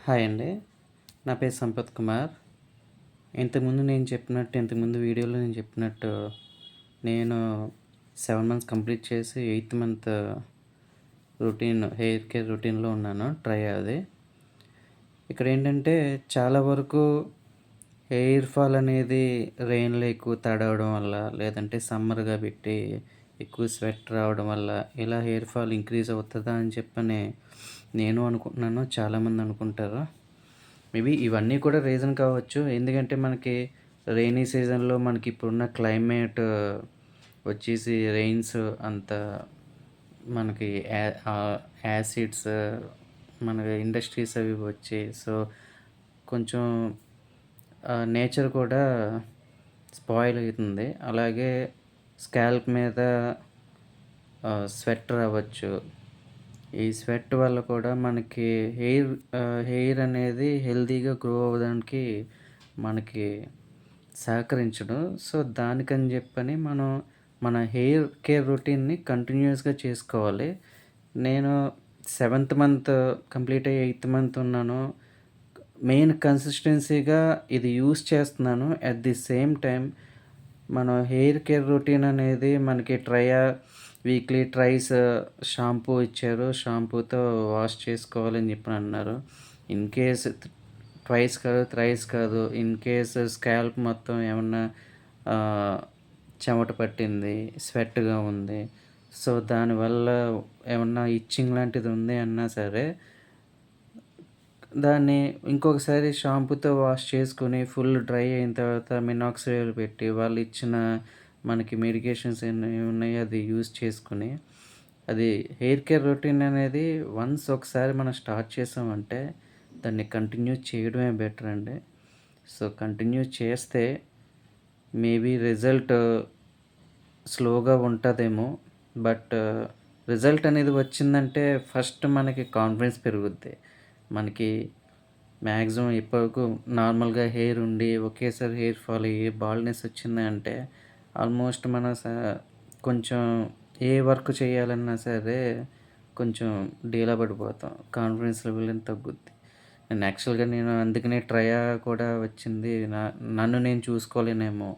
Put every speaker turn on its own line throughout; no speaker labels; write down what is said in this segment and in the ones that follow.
Hi అండి. నా పేరు సంపత్ కుమార్. ఇంతకుముందు వీడియోలో నేను చెప్పినట్టు నేను 7 మంత్స్ కంప్లీట్ చేసి 8థ్ మంత్ హెయిర్ కేర్ రొటీన్‌లో ఉన్నాను. అది. ఇక్కడేంటంటే చాలా వరకు హెయిర్ ఫాల్ అనేది రెయిన్‌లో ఎక్కువ తడవడం వల్ల, లేదంటే సమ్మర్ కాబట్టి ఎక్కువ స్వెట్ రావడం వల్ల ఇలా హెయిర్ ఫాల్ ఇంక్రీజ్ అవుతదా అని చెప్పని నేను అనుకుంటున్నాను. చాలామంది అనుకుంటారు. మేబీ ఇవన్నీ కూడా రీజన్ కావచ్చు. ఎందుకంటే మనకి రెయినీ సీజన్‌లో మనకి ఇప్పుడున్న క్లైమేట్ వచ్చేసి రెయిన్స్ అంత మనకి యాసిడ్స్ మన ఇండస్ట్రీస్ అవి వచ్చాయి. సో, కొంచెం నేచర్ కూడా స్పాయిల్ అవుతుంది. అలాగే స్కాల్ప్ మీద స్వెట్ రావచ్చు. ఈ స్వెట్ వల్ల కూడా మనకి హెయిర్ అనేది హెల్తీగా గ్రో అవ్వడానికి మనకి సహకరించదు. సో, దానికని చెప్పని మనం మన హెయిర్ కేర్ రొటీన్‌ని కంటిన్యూయస్‌గా చేసుకోవాలి. నేను 7థ్ మంత్ కంప్లీట్ అయ్యి 8థ్ మంత్ ఉన్నాను. మెయిన్ కన్సిస్టెన్సీగా ఇది యూజ్ చేస్తున్నాను. అట్ ది సేమ్ టైమ్ మనం హెయిర్ కేర్ రొటీన్ అనేది మనకి వీక్లీ ట్రైస్ షాంపూ ఇచ్చారు. షాంపూతో వాష్ చేసుకోవాలని చెప్పని అన్నారు. ఇన్ కేస్ ట్వైస్ కాదు, థ్రైస్ కాదు. ఇన్ కేస్ స్కాల్ప్ మొత్తం ఏమన్నా చెమట పట్టింది, స్వెట్‌గా ఉంది. సో, దానివల్ల ఏమన్నా ఇచ్చింగ్ లాంటిది ఉంది అన్నా సరే, దాన్ని ఇంకొకసారి షాంపూతో వాష్ చేసుకొని ఫుల్ డ్రై అయిన తర్వాత మినాక్సిడిల్ పెట్టి వాళ్ళు ఇచ్చిన మనకి మెడికేషన్స్ ఎన్ని ఉన్నాయో అది యూజ్ చేసుకొని, అది హెయిర్ కేర్ రొటీన్ అనేది వన్స్ ఒకసారి మనం స్టార్ట్ చేసామంటే దాన్ని కంటిన్యూ చేయడమే బెటర్ అండి. సో, కంటిన్యూ చేస్తే మేబీ రిజల్ట్ స్లోగా ఉంటదేమో. బట్ రిజల్ట్ అనేది వచ్చిందంటే ఫస్ట్ మనకి కాన్ఫిడెన్స్ పెరుగుద్ది. మనకి మ్యాక్సిమం ఇప్పటివరకు నార్మల్‌గా హెయిర్ ఉండి ఒకేసారి హెయిర్ ఫాల్ అయ్యి బాల్డ్‌నెస్ వచ్చిందంటే ఆల్మోస్ట్ మనం కొంచెం ఏ వర్క్ చేయాలన్నా సరే కొంచెం డీలా పడిపోతాం. కాన్ఫిడెన్స్ లెవెల్ అనేది తగ్గుద్ది. నేను అందుకనే కూడా వచ్చింది. నన్ను నేను చూసుకోలేనేమో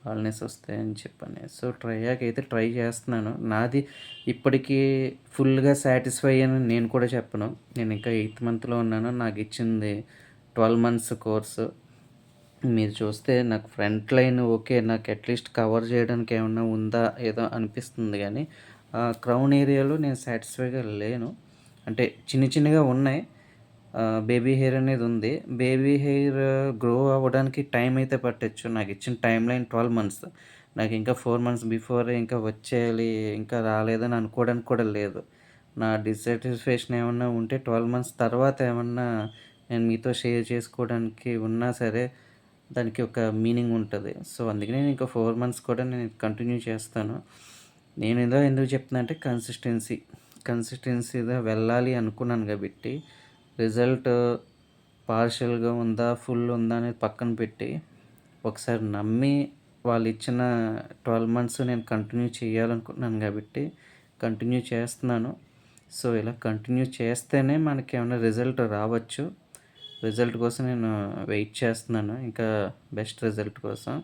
బాల్డ్‌నెస్ వస్తే అని చెప్పని. సో, అయితే ట్రై చేస్తున్నాను. నాది ఇప్పటికీ ఫుల్‌గా సాటిస్ఫై అని నేను కూడా చెప్పను. నేను ఇంకా 8థ్ మంత్‌లో ఉన్నాను. నాకు ఇచ్చింది 12 మంత్స్ కోర్సు. మీరు చూస్తే నాకు ఫ్రంట్ లైన్ ఓకే. నాకు అట్‌లీస్ట్ కవర్ చేయడానికి ఏమన్నా ఉందా ఏదో అనిపిస్తుంది గానీ, క్రౌన్ ఏరియాలో నేను సాటిస్ఫైగా లేను. అంటే చిన్నగా ఉన్నాయి. బేబీ హెయిర్ అనేది ఉంది. బేబీ హెయిర్ గ్రో అవ్వడానికి టైం అయితే పట్టొచ్చు. నాకిచ్చిన టైమ్‌లైన్ 12 మంత్స్. నాకింకా 4 మంత్స్ బిఫోరే ఇంకా వచ్చేయాలి, ఇంకా రాలేదని అనుకోవడానికి కూడా లేదు. నా డిస్సాటిస్ఫాక్షన్ ఏమన్నా ఉంటే 12 మంత్స్ తర్వాత ఏమన్నా నేను మీతో షేర్ చేసుకోవడానికి ఉన్నా సరే, దానికి ఒక మీనింగ్ ఉంటది. సో, అందుకనే నేను ఇంకా 4 మంత్స్ కూడా నేను కంటిన్యూ చేస్తాను. ఎందుకు చెప్తున్నా అంటే కన్సిస్టెన్సీగా వెళ్ళాలి అనుకున్నాను కాబట్టి రిజల్ట్ పార్షియల్‌గా ఉందా, ఫుల్ ఉందా అనేది పక్కన పెట్టి, ఒకసారి నమ్మి వాళ్ళిచ్చిన 12 మంత్స్ నేను కంటిన్యూ చేయాలనుకుంటున్నాను కాబట్టి, కంటిన్యూ చేస్తున్నాను. సో, ఇలా కంటిన్యూ చేస్తేనే మనకేమన్నా రిజల్ట్ రావచ్చు. రిజల్ట్ కోసం నేను వెయిట్ చేస్తున్నాను. ఇంకా బెస్ట్ రిజల్ట్ కోసం.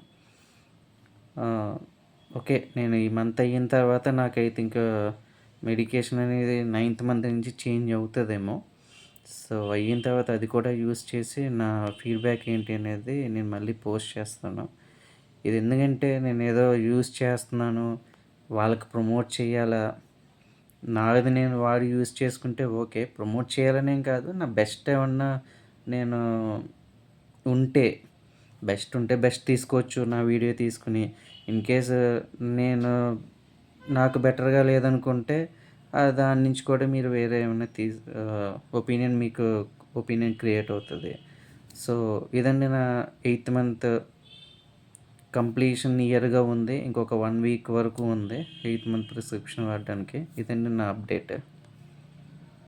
ఓకే. నేను ఈ మంత్ అయిన తర్వాత నాకైతే ఇంకా మెడికేషన్ అనేది 9థ్ మంత్ నుంచి చేంజ్ అవుతదేమో. సో, అయిన తర్వాత అది కూడా యూజ్ చేసి నా ఫీడ్‌బ్యాక్ ఏంటి అనేది నేను మళ్ళీ పోస్ట్ చేస్తాను. ఇది ఎందుకంటే నేనేదో యూజ్ చేస్తున్నాను, వాళ్ళకి ప్రమోట్ చేయాలా, నాది నేను వాడి యూజ్ చేసుకుంటే ఓకే. ప్రమోట్ చేయాలనేం కాదు. నా బెస్ట్ ఏమన్నా నేను ఉంటే బెస్ట్ తీసుకోవచ్చు నా వీడియో తీసుకొని. ఇన్‌కేస్ నేను నాకు బెటర్‌గా లేదనుకుంటే దాని నుంచి కూడా మీరు వేరే ఏమన్నా ఒపీనియన్ క్రియేట్ అవుతది. సో, ఇదండి నా 8థ్ మంత్ కంప్లీషన్ నియర్‌గా ఉంది. ఇంకొక 1 వీక్ వరకు ఉంది 8థ్ మంత్ ప్రిస్క్రిప్షన్ వాడడానికి. ఇదండి నా అప్డేట్.